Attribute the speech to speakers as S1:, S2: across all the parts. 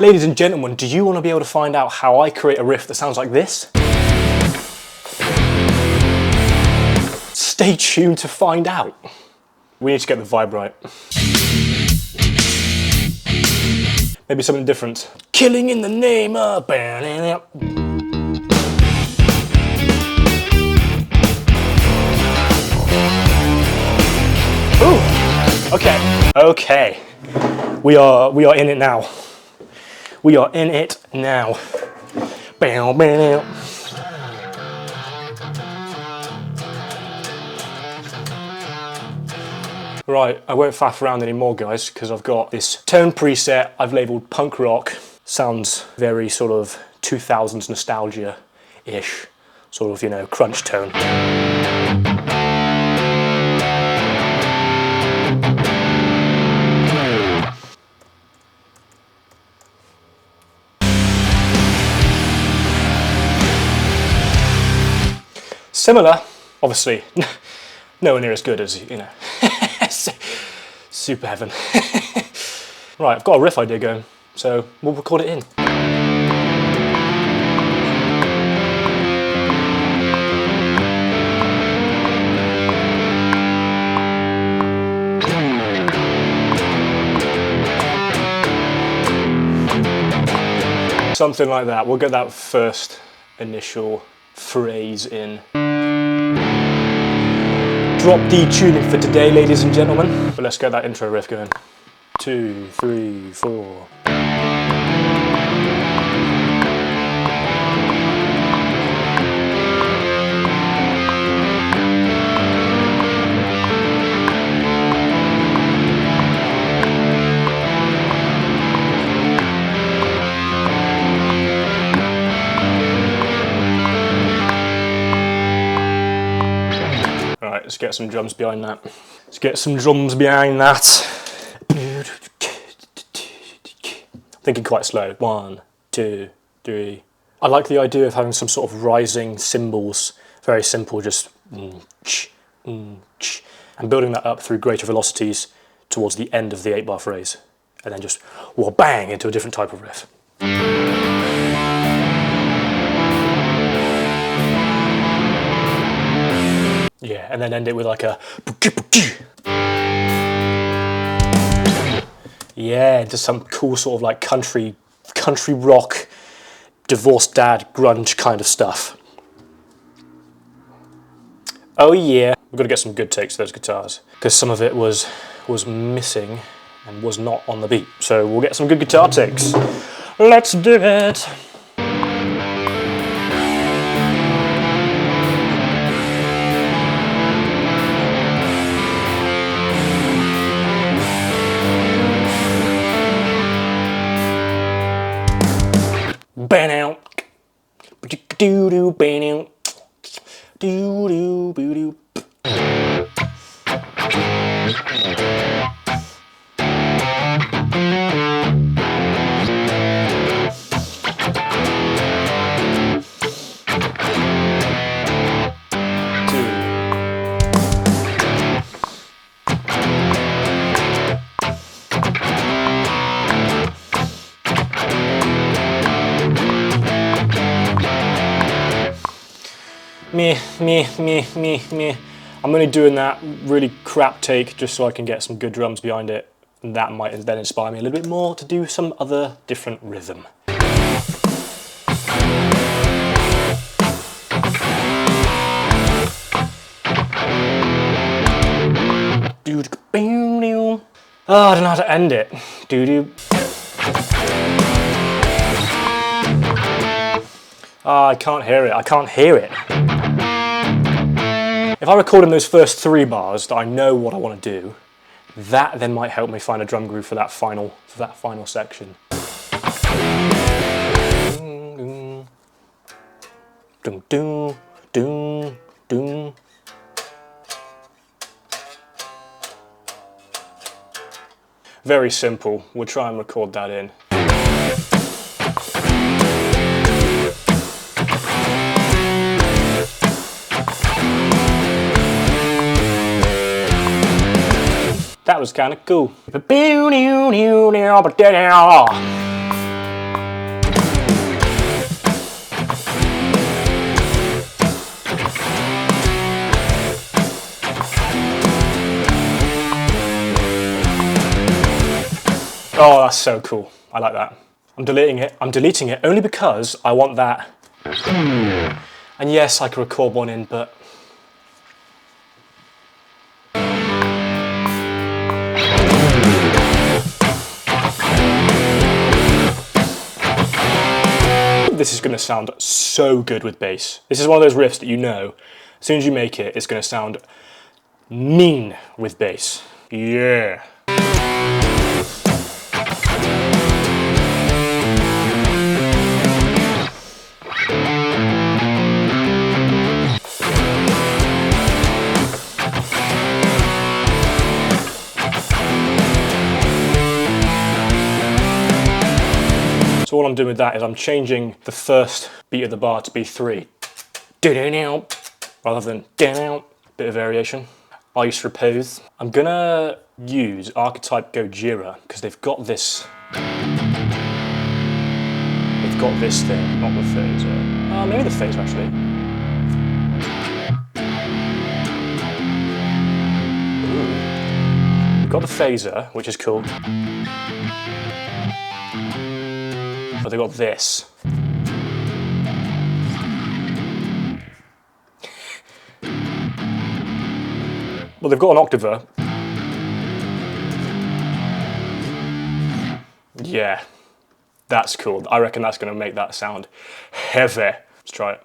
S1: Ladies and gentlemen, do you want to be able to find out how I create a riff that sounds like this? Stay tuned to find out. We need to get the vibe right. Maybe something different. Killing in the name of... Ooh, okay. We are in it now. We are in it now. Right, I won't faff around anymore, guys, because I've got this tone preset I've labelled punk rock. Sounds very sort of 2000s nostalgia-ish, sort of, you know, crunch tone. Similar, obviously, nowhere near as good as, you know, Super Heaven. Right, I've got a riff idea going, so we'll record it in. Something like that. We'll get that first initial phrase in. Drop D tuning for today, ladies and gentlemen. But let's get that intro riff going. 2, 3, 4. Let's get some drums behind that. Thinking quite slow. 1, 2, 3. I like the idea of having some sort of rising cymbals. Very simple, just and building that up through greater velocities towards the end of the 8-bar phrase. And then just bang into a different type of riff. Yeah, and then end it with like a... Yeah, just some cool sort of like country rock, divorced dad, grunge kind of stuff. Oh yeah. We've got to get some good takes of those guitars, because some of it was missing and was not on the beat. So we'll get some good guitar takes. Let's do it! Ban out. Do do ban out. Do do boo do. Me. I'm only doing that really crap take just so I can get some good drums behind it, and that might then inspire me a little bit more to do some other different rhythm. Oh, I don't know how to end it. Oh, I can't hear it. If I record in those first 3 bars that I know what I want to do, that then might help me find a drum groove for that final section. Very simple. We'll try and record that in. That was kind of cool. Oh, that's so cool. I like that. I'm deleting it. I'm deleting it only because I want that. And yes, I can record one in, but this is going to sound so good with bass. This is one of those riffs that you know, as soon as you make it, it's going to sound mean with bass. Yeah. So all I'm doing with that is I'm changing the first beat of the bar to be 3. Rather than bit of variation. Ice repose. I'm gonna use Archetype Gojira because they've got this. They've got this thing, not the phaser. Maybe the phaser actually. Ooh. We've got the phaser, which is cool. But they've got this. Well, they've got an octaver. Yeah, that's cool. I reckon that's going to make that sound heavy. Let's try it.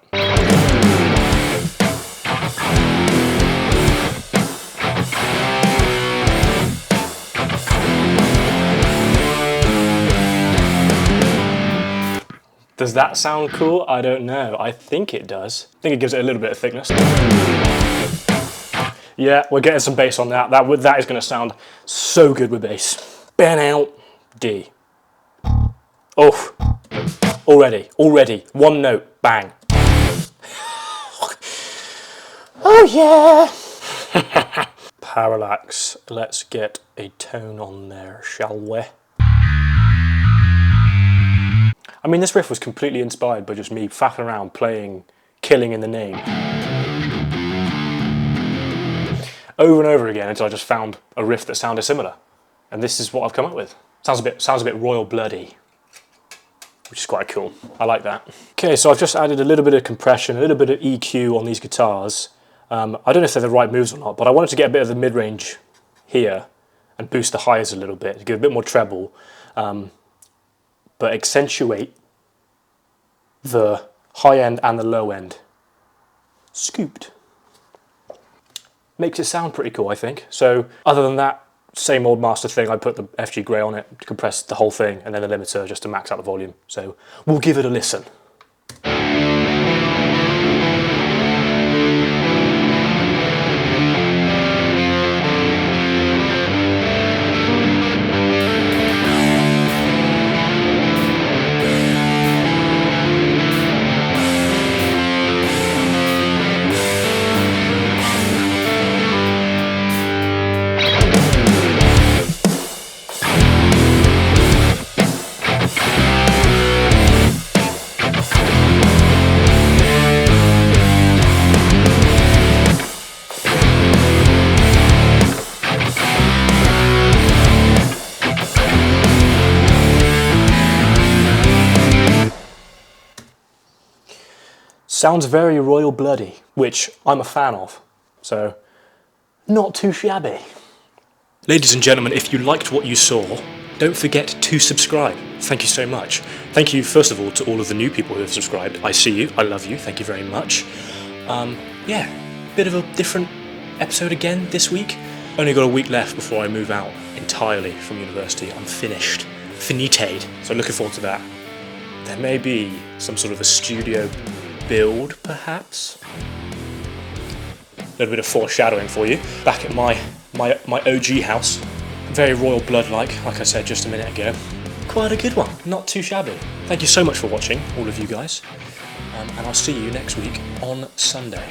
S1: Does that sound cool? I don't know. I think it does. I think it gives it a little bit of thickness. Yeah, we're getting some bass on that. That is going to sound so good with bass. Bang out, D. Oh, already. One note, bang. Oh yeah. Parallax. Let's get a tone on there, shall we? I mean, this riff was completely inspired by just me faffing around playing Killing in the Name over and over again until I just found a riff that sounded similar. And this is what I've come up with. Sounds a bit royal bloody, which is quite cool. I like that. Okay, so I've just added a little bit of compression, a little bit of EQ on these guitars. I don't know if they're the right moves or not, but I wanted to get a bit of the mid-range here and boost the highs a little bit to give a bit more treble. But accentuate the high end and the low end. Scooped. Makes it sound pretty cool, I think. So other than that, same old master thing, I put the FG Grey on it to compress the whole thing, and then the limiter just to max out the volume. So we'll give it a listen. Sounds very royal bloody, which I'm a fan of, so not too shabby. Ladies and gentlemen, if you liked what you saw, don't forget to subscribe. Thank you so much. Thank you, first of all, to all of the new people who have subscribed. I see you, I love you, thank you very much. Yeah, bit of a different episode again this week. Only got a week left before I move out entirely from university. I'm finished, finitade, so looking forward to that. There may be some sort of a studio build, perhaps. A little bit of foreshadowing for you. Back at my OG house. Very royal blood-like I said just a minute ago. Quite a good one, not too shabby. Thank you so much for watching, all of you guys. And I'll see you next week on Sunday.